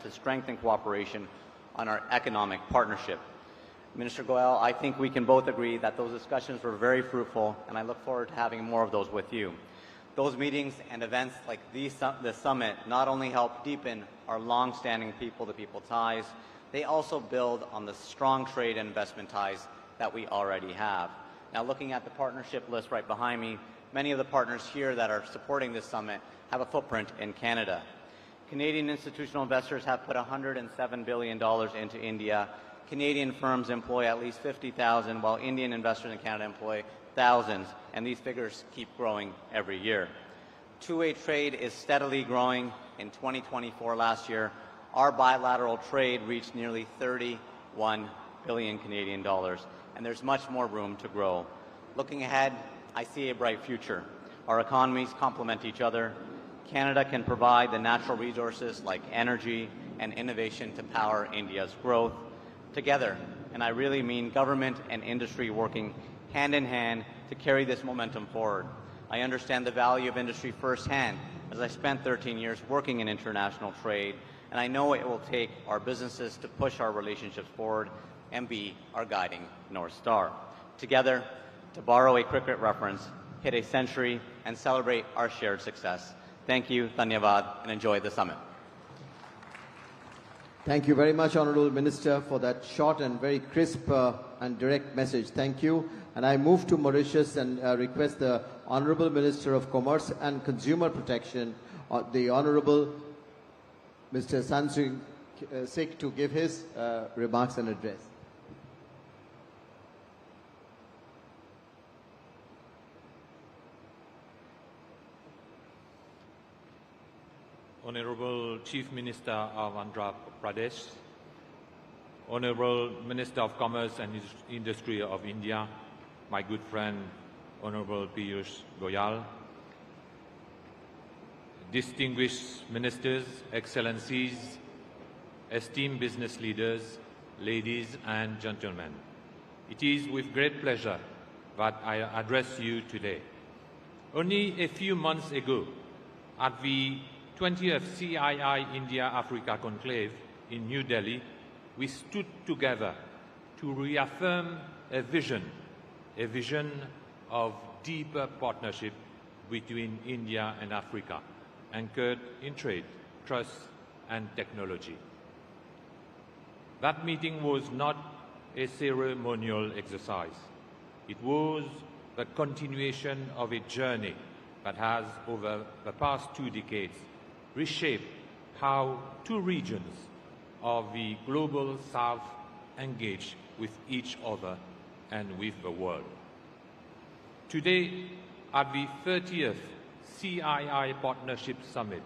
to strengthen cooperation on our economic partnership. Minister Goel, I think we can both agree that those discussions were very fruitful, and I look forward to having more of those with you. Those meetings and events like the summit not only help deepen our long-standing people-to-people ties, they also build on the strong trade and investment ties that we already have. Now, looking at the partnership list right behind me, many of the partners here that are supporting this summit have a footprint in Canada. Canadian institutional investors have put $107 billion into India. Canadian firms employ at least 50,000, while Indian investors in Canada employ thousands, and these figures keep growing every year. Two-way trade is steadily growing. In 2024, last year, our bilateral trade reached nearly 31 billion Canadian dollars, and there's much more room to grow. Looking ahead, I see a bright future. Our economies complement each other. Canada can provide the natural resources like energy and innovation to power India's growth. Together, and I really mean government and industry working hand in hand to carry this momentum forward. I understand the value of industry firsthand, as I spent 13 years working in international trade, and I know it will take our businesses to push our relationships forward and be our guiding North Star. Together, to borrow a cricket reference, hit a century and celebrate our shared success. Thank you, Dhanyavad, and enjoy the summit. Thank you very much, Honourable Minister, for that short and very crisp and direct message. Thank you. And I move to Mauritius and request the Honourable Minister of Commerce and Consumer Protection, the Honourable Mr. Sansing Sik, to give his remarks and address. Honorable Chief Minister of Andhra Pradesh, Honorable Minister of Commerce and Industry of India, my good friend Honorable Piyush Goyal, distinguished ministers, excellencies, esteemed business leaders, ladies and gentlemen. It is with great pleasure that I address you today. Only a few months ago, at the 20th CII India-Africa Conclave in New Delhi, we stood together to reaffirm a vision of deeper partnership between India and Africa, anchored in trade, trust and technology. That meeting was not a ceremonial exercise. It was the continuation of a journey that has, over the past 2 decades, reshape how two regions of the global South engage with each other and with the world. Today, at the 30th CII Partnership Summit,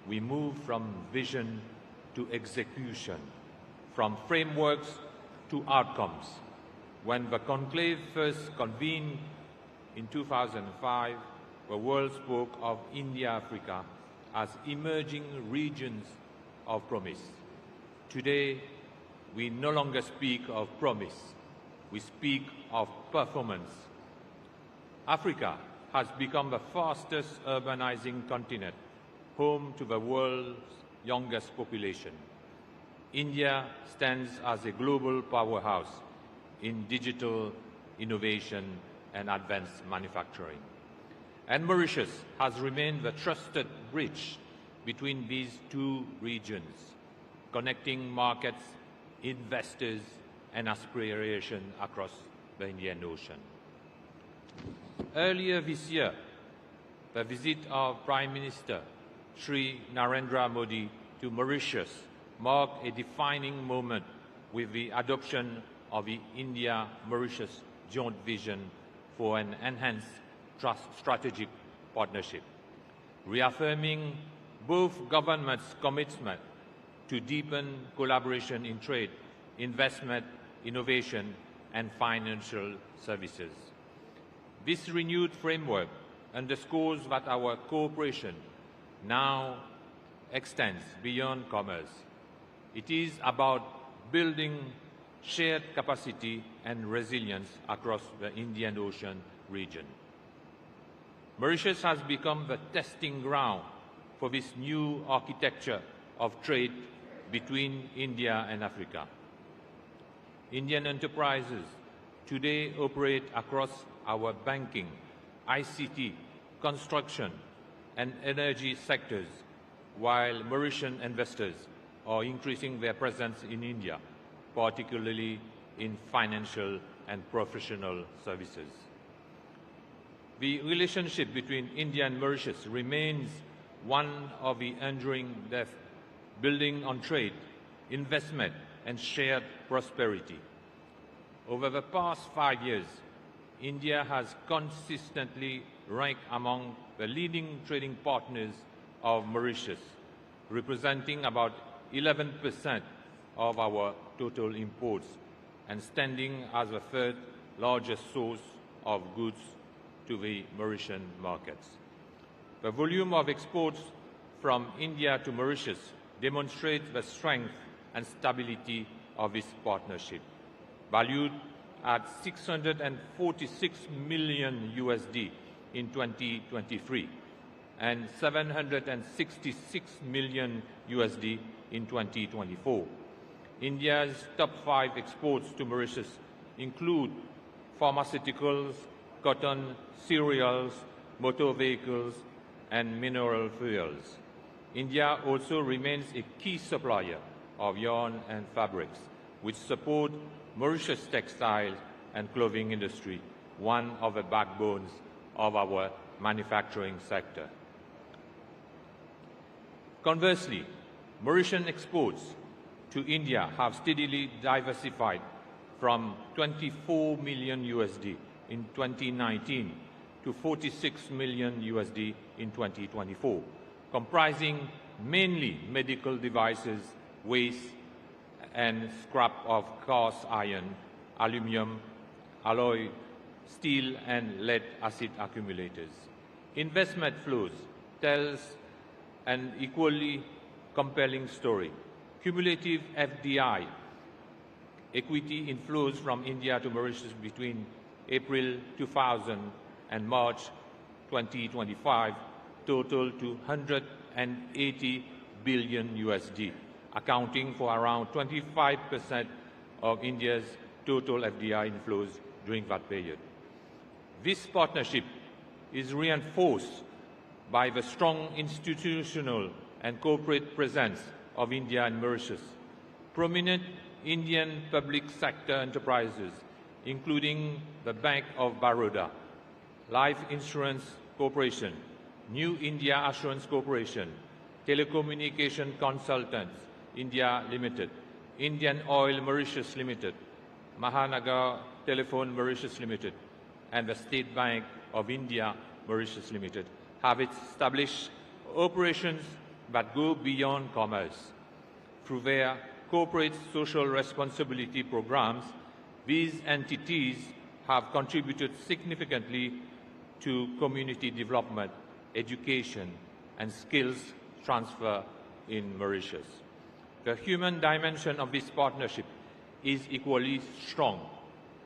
we move from vision to execution, from frameworks to outcomes. When the conclave first convened in 2005, the world spoke of India-Africa as emerging regions of promise. Today, we no longer speak of promise, we speak of performance. Africa has become the fastest urbanizing continent, home to the world's youngest population. India stands as a global powerhouse in digital innovation and advanced manufacturing. And Mauritius has remained the trusted bridge between these two regions, connecting markets, investors, and aspiration across the Indian Ocean. Earlier this year, the visit of Prime Minister Shri Narendra Modi to Mauritius marked a defining moment with the adoption of the India-Mauritius joint vision for an enhanced strategic partnership, reaffirming both governments' commitment to deepen collaboration in trade, investment, innovation, and financial services. This renewed framework underscores that our cooperation now extends beyond commerce. It is about building shared capacity and resilience across the Indian Ocean region. Mauritius has become the testing ground for this new architecture of trade, between India and Africa. Indian enterprises today operate across our banking, ICT, construction, and energy sectors, while Mauritian investors are increasing their presence in India, particularly in financial and professional services. The relationship between India and Mauritius remains one of the enduring depth, building on trade, investment, and shared prosperity. Over the past 5 years, India has consistently ranked among the leading trading partners of Mauritius, representing about 11% of our total imports and standing as the third largest source of goods to the Mauritian markets. The volume of exports from India to Mauritius demonstrates the strength and stability of this partnership, valued at $646 million USD in 2023 and $766 million USD in 2024. India's top 5 exports to Mauritius include pharmaceuticals, cotton, cereals, motor vehicles, and mineral fuels. India also remains a key supplier of yarn and fabrics, which support Mauritius' textile and clothing industry, one of the backbones of our manufacturing sector. Conversely, Mauritian exports to India have steadily diversified from 24 million USD in 2019 to 46 million USD in 2024, comprising mainly medical devices, waste, and scrap of cast iron, aluminum, alloy, steel, and lead acid accumulators. Investment flows tells an equally compelling story. Cumulative FDI equity inflows from India to Mauritius between April 2000 and March 2025 total to 180 billion USD, accounting for around 25% of India's total FDI inflows during that period. This partnership is reinforced by the strong institutional and corporate presence of India and Mauritius. Prominent Indian public sector enterprises, including the Bank of Baroda, Life Insurance Corporation, New India Assurance Corporation, Telecommunication Consultants India Limited, Indian Oil Mauritius Limited, Mahanagar Telephone Mauritius Limited, and the State Bank of India Mauritius Limited have established operations that go beyond commerce. Through their corporate social responsibility programs, these entities have contributed significantly to community development, education, and skills transfer in Mauritius. The human dimension of this partnership is equally strong.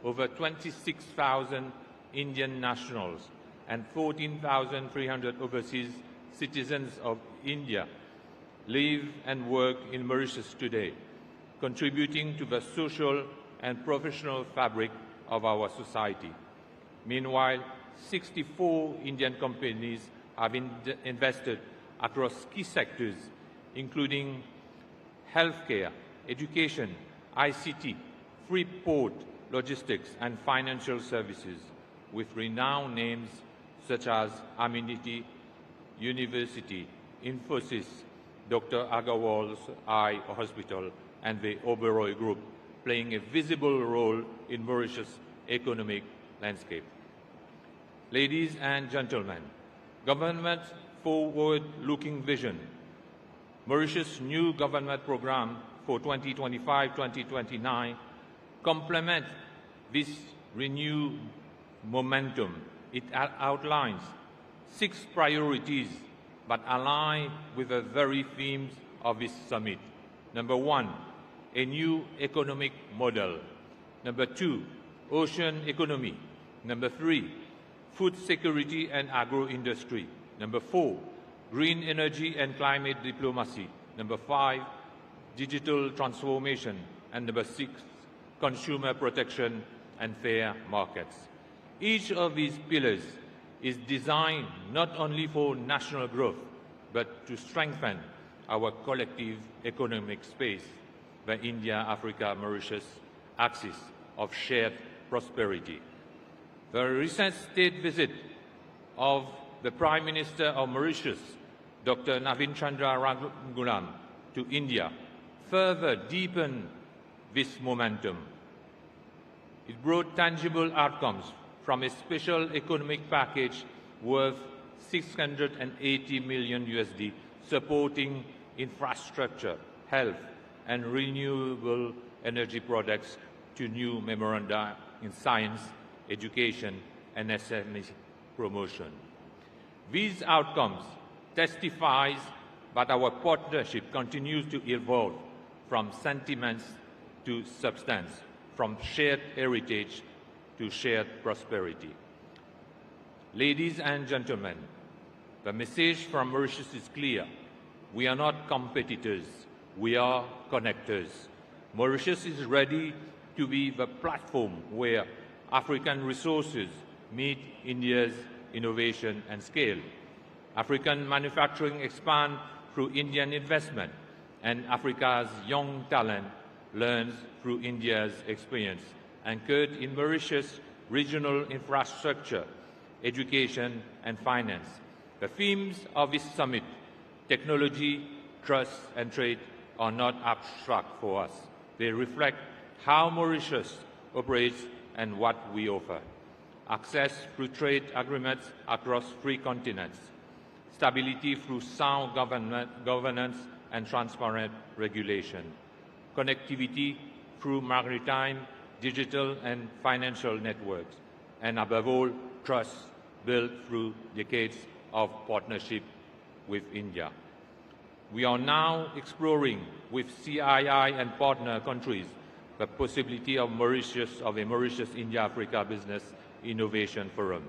Over 26,000 Indian nationals and 14,300 overseas citizens of India live and work in Mauritius today, contributing to the social and professional fabric of our society. Meanwhile, 64 Indian companies have invested across key sectors, including healthcare, education, ICT, free port, logistics, and financial services, with renowned names such as Amenity University, Infosys, Dr. Agarwal's Eye Hospital, and the Oberoi Group, playing a visible role in Mauritius' economic landscape. Ladies and gentlemen, government's forward-looking vision, Mauritius' new government program for 2025-2029 complement this renewed momentum. It outlines 6 priorities that align with the very themes of this summit. Number 1, a new economic model. Number 2, ocean economy. Number 3, food security and agro-industry. Number 4, green energy and climate diplomacy. Number 5, digital transformation, and number 6, consumer protection and fair markets. Each of these pillars is designed not only for national growth, but to strengthen our collective economic space, the India-Africa-Mauritius axis of shared prosperity. The recent state visit of the Prime Minister of Mauritius, Dr. Navin Chandrababu, to India further deepened this momentum. It brought tangible outcomes from a special economic package worth 680 million USD supporting infrastructure, health, and renewable energy products to new memoranda in science, education, and SME promotion. These outcomes testifies that our partnership continues to evolve from sentiments to substance, from shared heritage to shared prosperity. Ladies and gentlemen, the message from Mauritius is clear. We are not competitors, we are connectors. Mauritius is ready to be the platform where African resources meet India's innovation and scale. African manufacturing expands through Indian investment, and Africa's young talent learns through India's experience, anchored in Mauritius' regional infrastructure, education, and finance. The themes of this summit, technology, trust, and trade, are not abstract for us. They reflect how Mauritius operates and what we offer. Access through trade agreements across 3 continents. Stability through sound governance and transparent regulation. Connectivity through maritime, digital, and financial networks. And above all, trust built through decades of partnership with India. We are now exploring with CII and partner countries the possibility of a Mauritius-India-Africa Business Innovation Forum,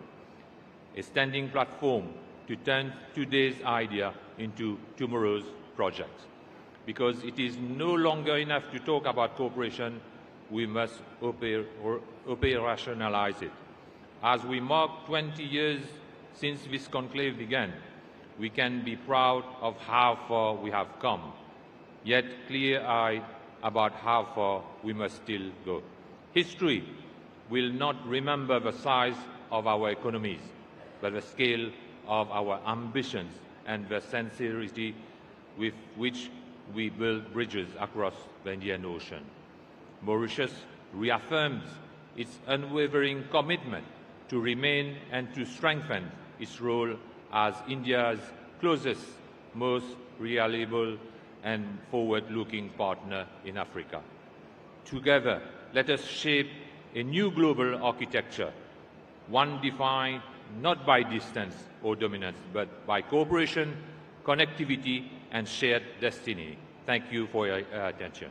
a standing platform to turn today's idea into tomorrow's project. Because it is no longer enough to talk about cooperation, we must operationalize it. As we mark 20 years since this conclave began, we can be proud of how far we have come, yet clear-eyed about how far we must still go. History will not remember the size of our economies, but the scale of our ambitions and the sincerity with which we build bridges across the Indian Ocean. Mauritius reaffirms its unwavering commitment to remain and to strengthen its role as India's closest, most reliable and forward-looking partner in Africa. Together, let us shape a new global architecture, one defined not by distance or dominance, but by cooperation, connectivity, and shared destiny. Thank you for your attention.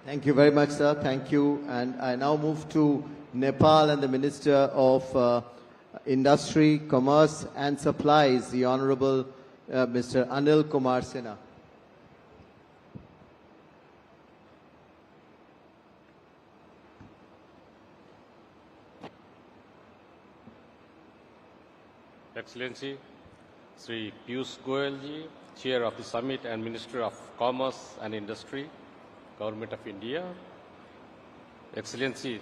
Thank you very much, sir. Thank you. And I now move to Nepal and the Minister of Industry, Commerce and Supplies, the Honorable Mr. Anil Kumar Sinha. Excellency, Sri Piyush Goyal ji, Chair of the Summit and Minister of Commerce and Industry, Government of India. Excellency,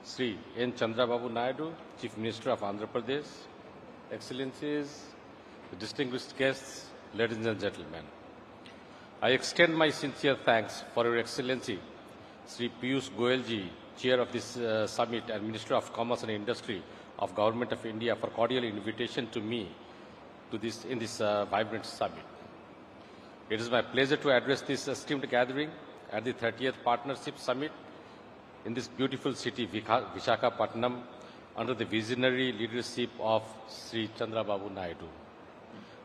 Sri N. Chandrababu Naidu, Chief Minister of Andhra Pradesh. Excellencies, distinguished guests, ladies and gentlemen. I extend my sincere thanks for Your Excellency, Sri Piyush Goyal ji, Chair of this Summit and Minister of Commerce and Industry of Government of India, for cordial invitation to me to this vibrant summit. It is my pleasure to address this esteemed gathering at the 30th Partnership Summit in this beautiful city, Visakhapatnam, under the visionary leadership of Sri Chandrababu Naidu.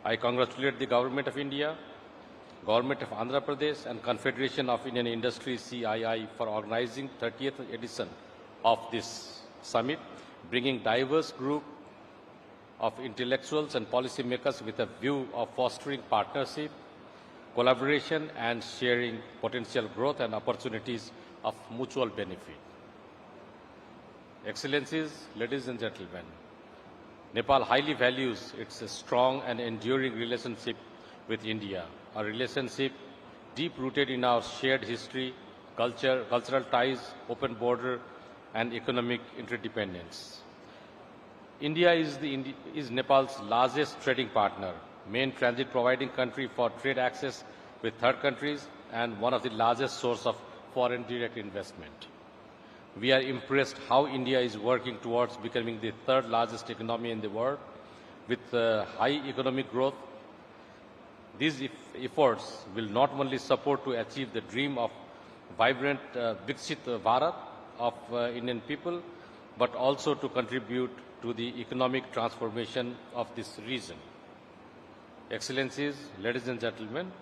I congratulate the Government of India, Government of Andhra Pradesh, and Confederation of Indian Industry CII for organizing 30th edition of this summit, bringing diverse group of intellectuals and policymakers with a view of fostering partnership, collaboration and sharing potential growth and opportunities of mutual benefit. Excellencies, ladies and gentlemen, Nepal highly values its strong and enduring relationship with India, a relationship deep-rooted in our shared history, cultural ties, open border, and economic interdependence. India is Nepal's largest trading partner, main transit providing country for trade access with third countries, and one of the largest source of foreign direct investment. We are impressed how India is working towards becoming the third largest economy in the world with high economic growth. These efforts will not only support to achieve the dream of vibrant Viksit Bharat of Indian people, but also to contribute to the economic transformation of this region. Excellencies, ladies and gentlemen,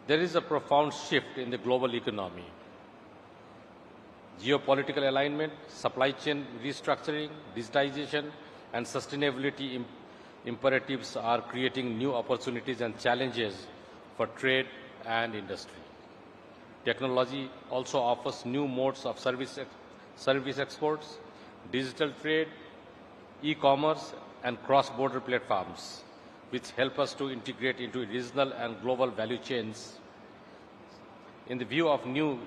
there is a profound shift in the global economy. Geopolitical alignment, supply chain restructuring, digitization, and sustainability imperatives are creating new opportunities and challenges for trade and industry. Technology also offers new modes of service exports, digital trade, e-commerce, and cross-border platforms, which help us to integrate into regional and global value chains. In the view of new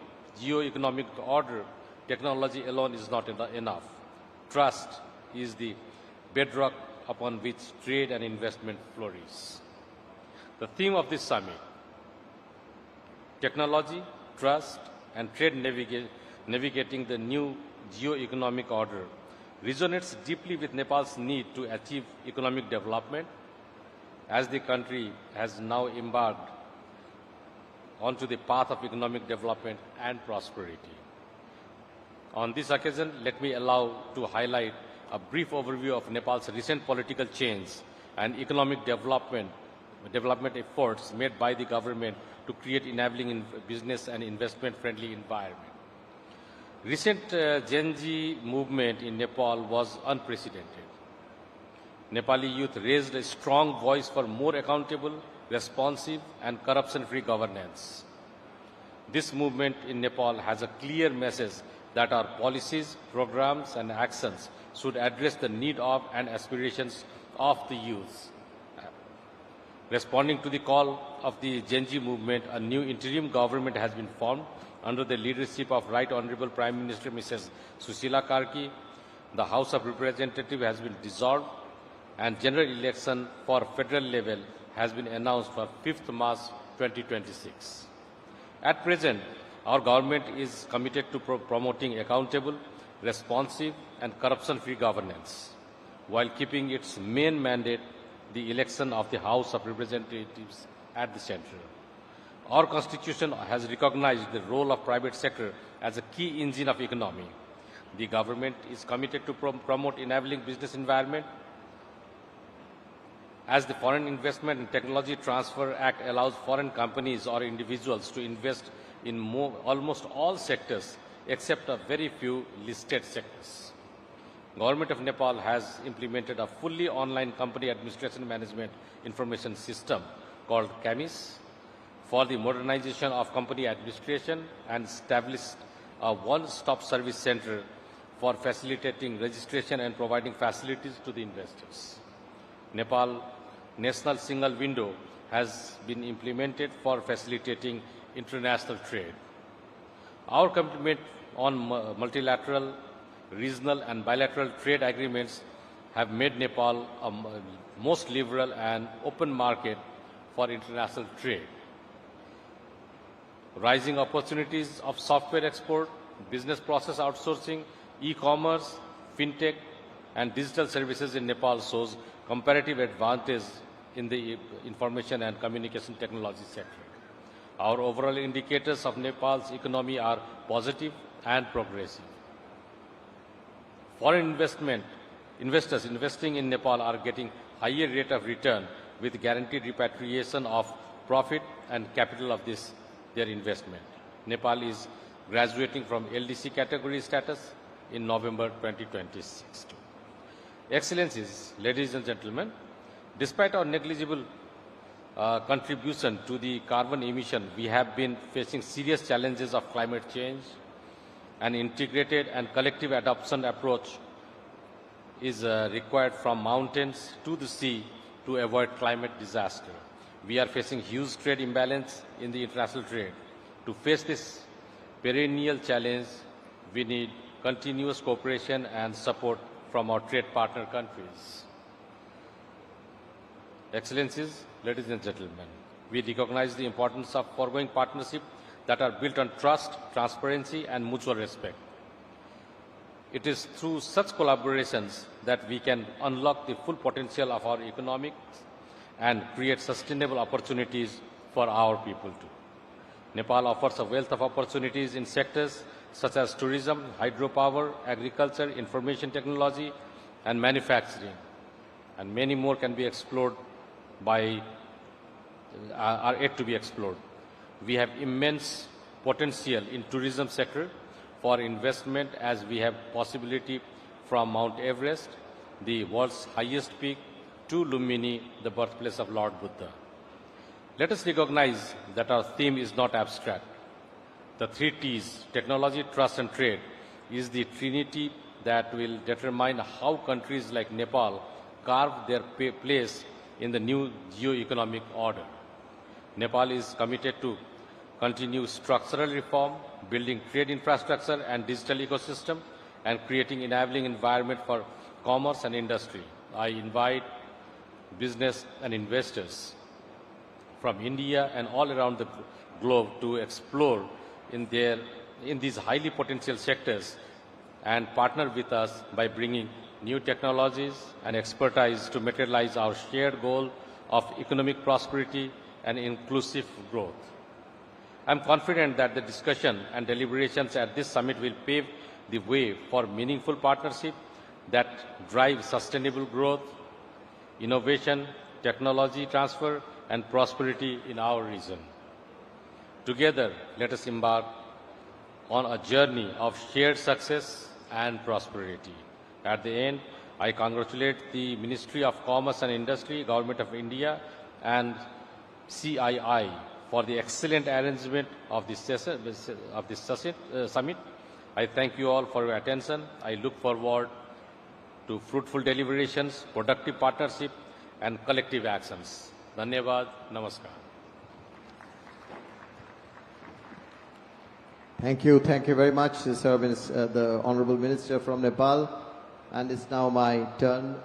geo-economic order, technology alone is not enough. Trust is the bedrock upon which trade and investment flourish. The theme of this summit, technology, trust, and trade navigating the new geo-economic order, resonates deeply with Nepal's need to achieve economic development as the country has now embarked onto the path of economic development and prosperity. On this occasion, let me allow to highlight a brief overview of Nepal's recent political change and economic development efforts made by the government to create enabling business and investment-friendly environment. Recent Gen Z movement in Nepal was unprecedented. Nepali youth raised a strong voice for more accountable, responsive, and corruption-free governance. This movement in Nepal has a clear message that our policies, programs, and actions should address the need of and aspirations of the youth. Responding to the call of the Gen Z movement, a new interim government has been formed under the leadership of Right Honorable Prime Minister Mrs. Susila Karki. The House of Representatives has been dissolved and general election for federal level has been announced for 5th March 2026. At present, our government is committed to promoting accountable, responsive, and corruption-free governance, while keeping its main mandate, the election of the House of Representatives, at the center. Our Constitution has recognized the role of private sector as a key engine of economy. The government is committed to promote enabling business environment. As the Foreign Investment and Technology Transfer Act allows foreign companies or individuals to invest in almost all sectors except a very few listed sectors. Government of Nepal has implemented a fully online company administration management information system called CAMIS for the modernization of company administration and established a one-stop service center for facilitating registration and providing facilities to the investors. Nepal National Single Window has been implemented for facilitating international trade. Our commitment on multilateral, regional and bilateral trade agreements have made Nepal a most liberal and open market for international trade. Rising opportunities of software export, business process outsourcing, e-commerce, fintech and digital services in Nepal shows comparative advantage in the information and communication technology sector. Our overall indicators of Nepal's economy are positive and progressive. Foreign investors investing in Nepal are getting higher rate of return with guaranteed repatriation of profit and capital of their investment. Nepal is graduating from LDC category status in November 2026. Excellencies, ladies and gentlemen, despite our negligible contribution to the carbon emission, we have been facing serious challenges of climate change. An integrated and collective adoption approach is required from mountains to the sea to avoid climate disaster. We are facing huge trade imbalance in the international trade. To face this perennial challenge, we need continuous cooperation and support from our trade partner countries. Excellencies, ladies and gentlemen, we recognize the importance of foregoing partnerships that are built on trust, transparency, and mutual respect. It is through such collaborations that we can unlock the full potential of our economics and create sustainable opportunities for our people too. Nepal offers a wealth of opportunities in sectors such as tourism, hydropower, agriculture, information technology, and manufacturing. And many more can be explored are yet to be explored. We have immense potential in tourism sector for investment, as we have possibility from Mount Everest, the world's highest peak, to Lumbini, the birthplace of Lord Buddha. Let us recognize that our theme is not abstract. The 3 T's, technology, trust, and trade, is the trinity that will determine how countries like Nepal carve their place in the new geo-economic order. Nepal is committed to continue structural reform, building trade infrastructure and digital ecosystem, and creating enabling environment for commerce and industry. I invite business and investors from India and all around the globe to explore in these highly potential sectors and partner with us by bringing new technologies and expertise to materialize our shared goal of economic prosperity and inclusive growth. I am confident that the discussion and deliberations at this summit will pave the way for meaningful partnership that drive sustainable growth, innovation, technology transfer, and prosperity in our region. Together, let us embark on a journey of shared success and prosperity. At the end, I congratulate the Ministry of Commerce and Industry, Government of India, and CII for the excellent arrangement of this summit. I thank you all for your attention. I look forward to fruitful deliberations, productive partnership, and collective actions. Dhanyavad, namaskar. Thank you very much, Sir, the Honorable Minister from Nepal. And it's now my turn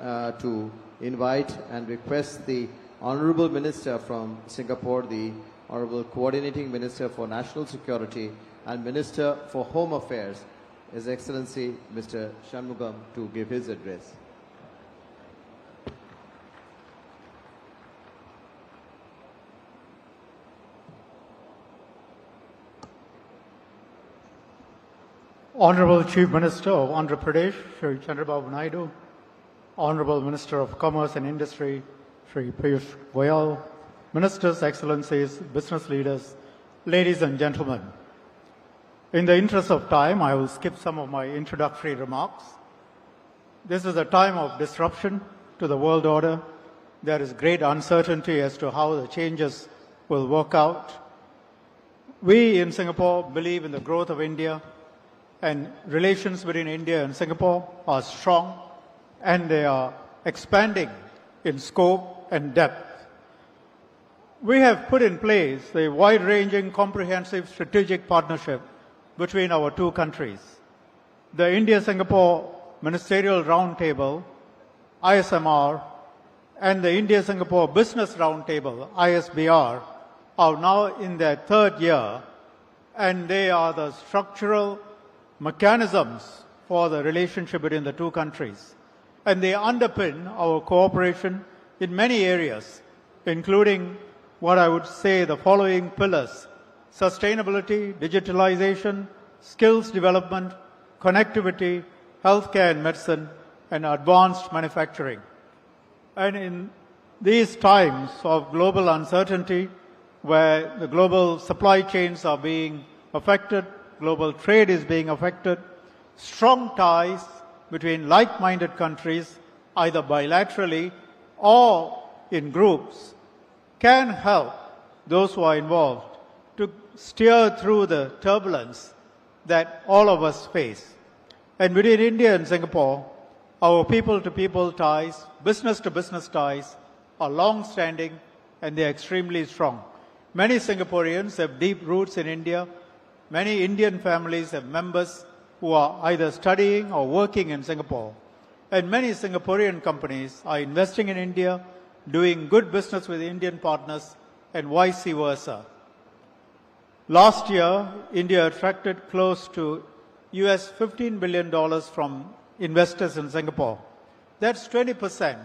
to invite and request the Honorable Minister from Singapore, the Honorable Coordinating Minister for National Security and Minister for Home Affairs, His Excellency Mr. Shanmugam, to give his address. Honorable Chief Minister of Andhra Pradesh, Shri Chandrababu Naidu, Honorable Minister of Commerce and Industry, Shri Piyush Goyal, Ministers, Excellencies, business leaders, ladies and gentlemen. In the interest of time, I will skip some of my introductory remarks. This is a time of disruption to the world order. There is great uncertainty as to how the changes will work out. We in Singapore believe in the growth of India, and relations between India and Singapore are strong, and they are expanding in scope and depth. We have put in place a wide-ranging, comprehensive strategic partnership between our two countries. The India-Singapore Ministerial Roundtable, ISMR, and the India-Singapore Business Roundtable, ISBR, are now in their 3rd year, and they are the structural mechanisms for the relationship between the two countries. And they underpin our cooperation in many areas, including what I would say the following pillars: sustainability, digitalization, skills development, connectivity, healthcare and medicine, and advanced manufacturing. And in these times of global uncertainty, where the global supply chains are being affected, global trade is being affected, strong ties between like-minded countries, either bilaterally or in groups, can help those who are involved to steer through the turbulence that all of us face. And between India and Singapore, our people-to-people ties, business-to-business ties are long-standing and they are extremely strong. Many Singaporeans have deep roots in India. Many Indian families have members who are either studying or working in Singapore. And many Singaporean companies are investing in India, doing good business with Indian partners, and vice versa. Last year, India attracted close to US $15 billion from investors in Singapore. That's 20%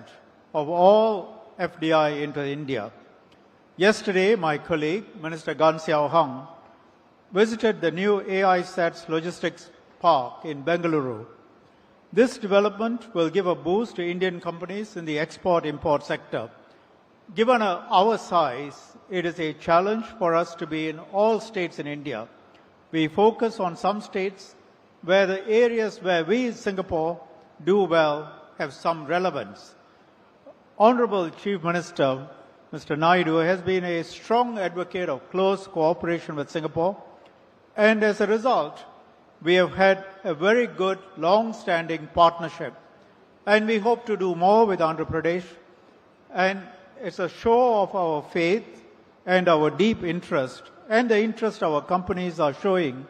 of all FDI into India. Yesterday, my colleague, Minister Gan Xiao Hung, visited the new AI SATS logistics park in Bengaluru. This development will give a boost to Indian companies in the export-import sector. Given our size, it is a challenge for us to be in all states in India. We focus on some states where the areas where we in Singapore do well have some relevance. Honorable Chief Minister, Mr. Naidu, has been a strong advocate of close cooperation with Singapore, and as a result, we have had a very good, long-standing partnership. And we hope to do more with Andhra Pradesh, and it's a show of our faith and our deep interest, and the interest our companies are showing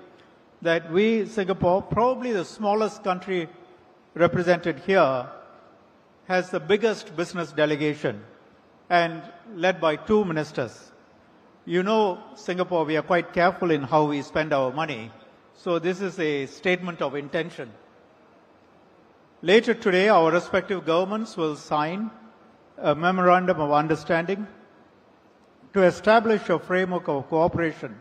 that we, Singapore, probably the smallest country represented here, has the biggest business delegation and led by 2 ministers. You know, Singapore, we are quite careful in how we spend our money. So this is a statement of intention. Later today, our respective governments will sign a memorandum of understanding to establish a framework of cooperation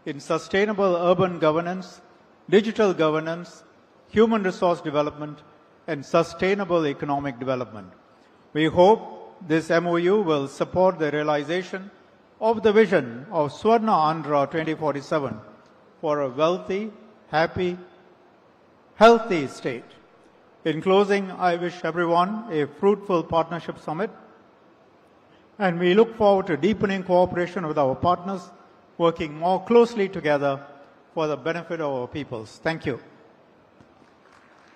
in sustainable urban governance, digital governance, human resource development, and sustainable economic development. We hope this MOU will support the realization of the vision of Swarna Andhra 2047 for a wealthy, happy, healthy state. In closing, I wish everyone a fruitful partnership summit, and we look forward to deepening cooperation with our partners, working more closely together for the benefit of our peoples. Thank you.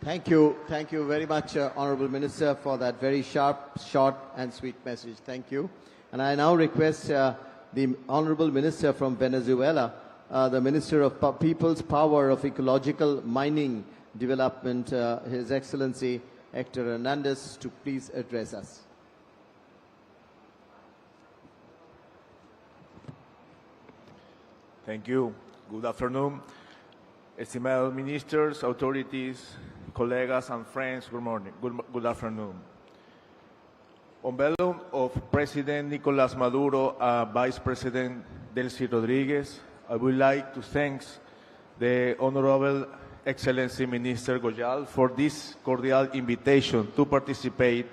Thank you. Thank you very much, Honorable Minister, for that very sharp, short and sweet message. Thank you. And I now request the Honorable Minister from Venezuela, the Minister of People's Power of Ecological Mining Development, His Excellency Hector Hernandez, to please address us. Thank you. Good afternoon. Estimados ministers, authorities, colegas and friends, good morning. Good afternoon. On behalf of President Nicolas Maduro and Vice President Delcy Rodriguez, I would like to thank the Honorable Excellency Minister Goyal for this cordial invitation to participate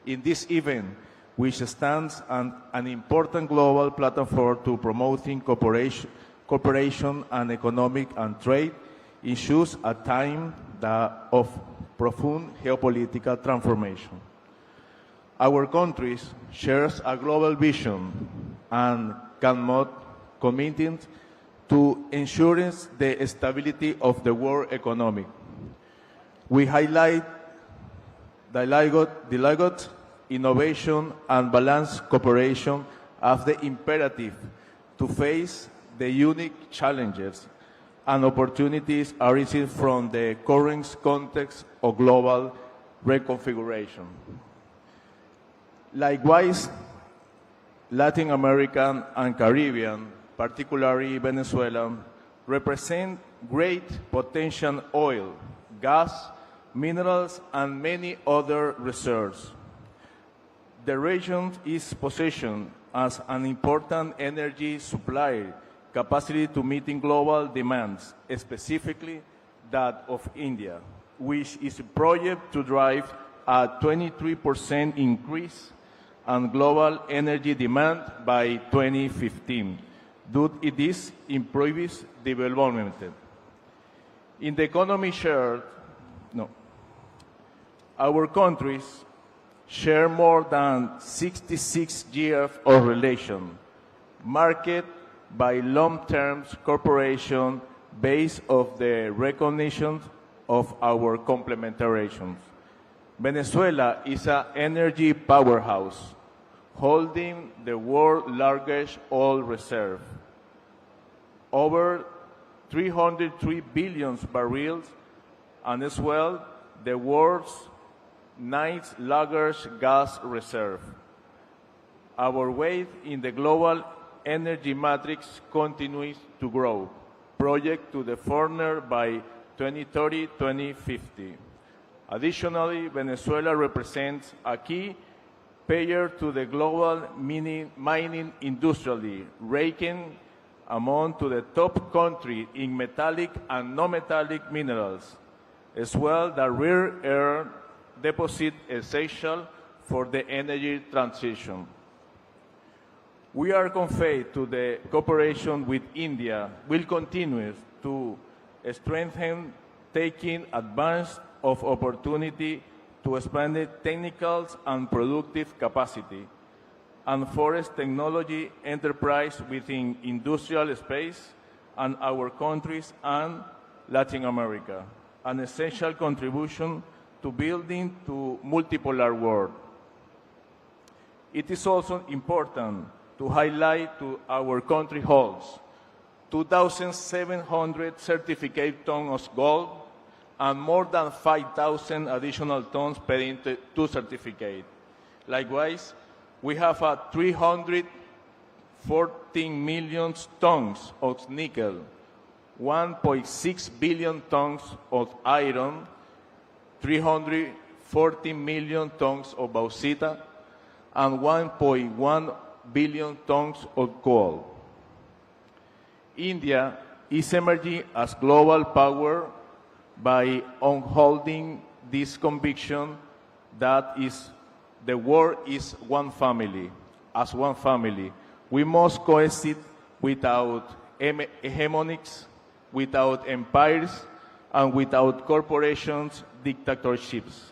in this event, which stands on an important global platform to promoting cooperation and economic and trade issues at a time of profound geopolitical transformation. Our countries share a global vision and committed to ensuring the stability of the world economy. We highlight dialogue, innovation, and balanced cooperation as the imperative to face the unique challenges and opportunities arising from the current context of global reconfiguration. Likewise, Latin American and Caribbean, particularly Venezuela, represent great potential oil, gas, minerals, and many other reserves. The region is positioned as an important energy supplier, capacity to meet global demands, specifically that of India, which is projected to drive a 23% increase in global energy demand by 2015, due to this improved development. In the economy our countries share more than 66 years of relation, marked by long-term cooperation based on the recognition of our complementations. Venezuela is an energy powerhouse, holding the world's largest oil reserve, over 303 billion barrels, and as well the world's ninth largest gas reserve. Our weight in the global energy matrix continues to grow, projected to the former by 2030-2050. Additionally, Venezuela represents a key player to the global mining industry, ranking among the top countries in metallic and non-metallic minerals, as well as rare earth deposits essential for the energy transition. We are confident that the cooperation with India will continue to strengthen, taking advantage of opportunity to expand the technical and productive capacity and forest technology enterprise within industrial space and our countries and Latin America, an essential contribution to building to multipolar world. It is also important to highlight to our country holds 2,700 certificate tons of gold and more than 5,000 additional tons per to certificate. Likewise, we have 314 million tons of nickel, 1.6 billion tons of iron, 340 million tons of bauxite, and 1.1 billion tons of coal. India is emerging as global power by upholding this conviction that the world is one family. As one family, we must coexist without hegemonics, without empires, and without corporations' dictatorships.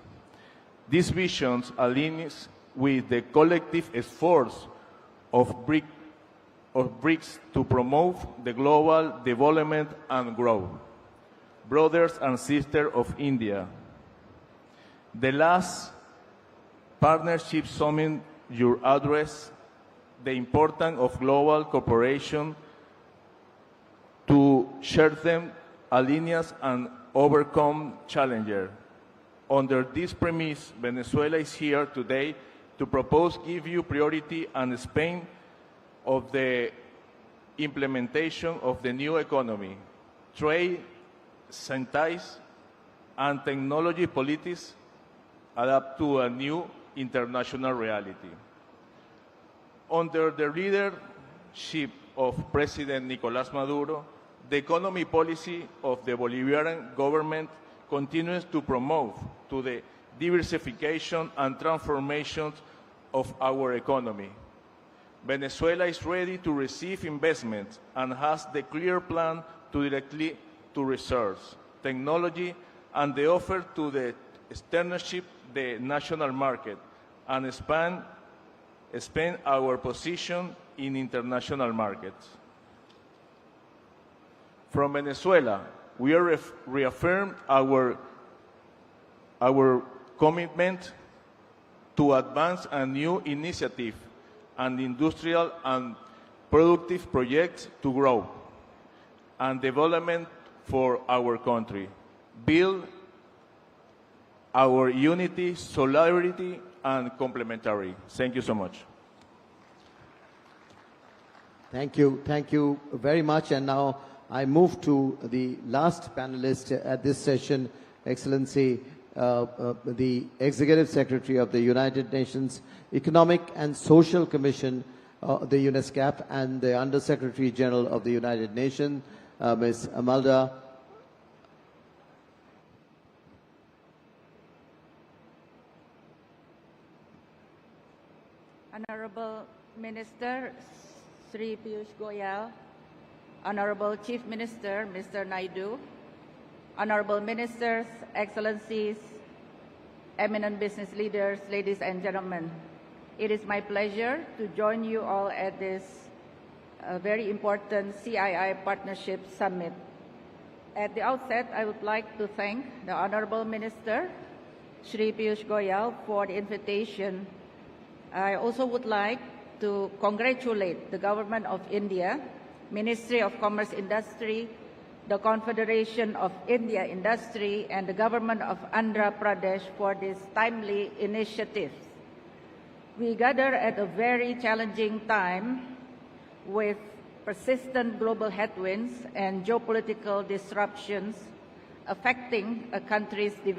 These visions align with the collective efforts of BRICS to promote the global development and growth. Brothers and sisters of India, the last partnership summit you addressed the importance of global cooperation to strengthen alliances and overcome challenges. Under this premise, Venezuela is here today to propose give you priority and Spain of the implementation of the new economy, trade, science, and technology policies adapt to a new international reality. Under the leadership of President Nicolás Maduro, the economy policy of the Bolivarian government continues to promote to the diversification and transformation of our economy. Venezuela is ready to receive investment and has the clear plan to directly to research, technology, and the offer to the externship the national market and expand our position in international markets. From Venezuela, we are reaffirm our commitment to advance a new initiative and industrial and productive projects to grow and development for our country, build our unity, solidarity, and complementary. Thank you so much. Thank you very much. And now I move to the last panelist at this session, Excellency, the Executive Secretary of the United Nations Economic and Social Commission, the UNESCAP, and the Under-Secretary General of the United Nations, Ms. Amalda. Honorable Minister Sri Piyush Goyal, Honorable Chief Minister Mr. Naidu, Honorable Ministers, Excellencies, eminent business leaders, ladies and gentlemen. It is my pleasure to join you all at this a very important CII Partnership Summit. At the outset, I would like to thank the Honorable Minister, Shri Piyush Goyal, for the invitation. I also would like to congratulate the Government of India, Ministry of Commerce Industry, the Confederation of India Industry, and the Government of Andhra Pradesh for this timely initiative. We gather at a very challenging time with persistent global headwinds and geopolitical disruptions affecting a country's development.